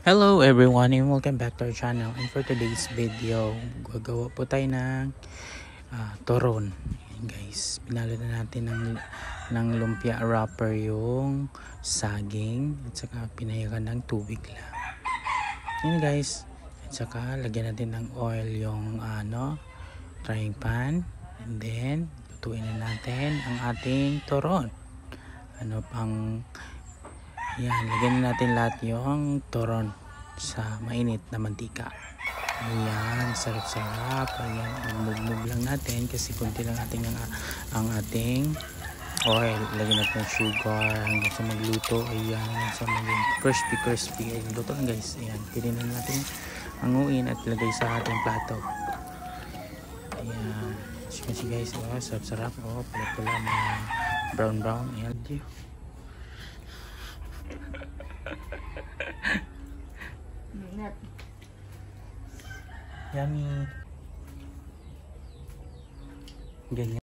Hello everyone and welcome back to our channel. And for today's video, gagawa po tayo ng turon. Ayan guys, pinalo na natin ng lumpia wrapper yung saging at saka pinayagan ng tubig lang. Ayan guys, at saka lagyan natin ng oil yung frying pan, and then lutuin na natin ang ating turon. Yan, lagyan natin lahat yung turon sa mainit na mantika. Ayan, sarap-sarap. Ayan, move lang natin kasi konti lang ating ang ating oil. Lagyan natin ng sugar hanggang sa magluto. Ayan, hanggang sa maging crispy. Ayan, luto lang guys. Ayan, pwede na natin anguin at lagay sa ating plato. Ayan, kasi guys, sarap-sarap. Pula-pula na brown. Ayan, yummy. Ganyan.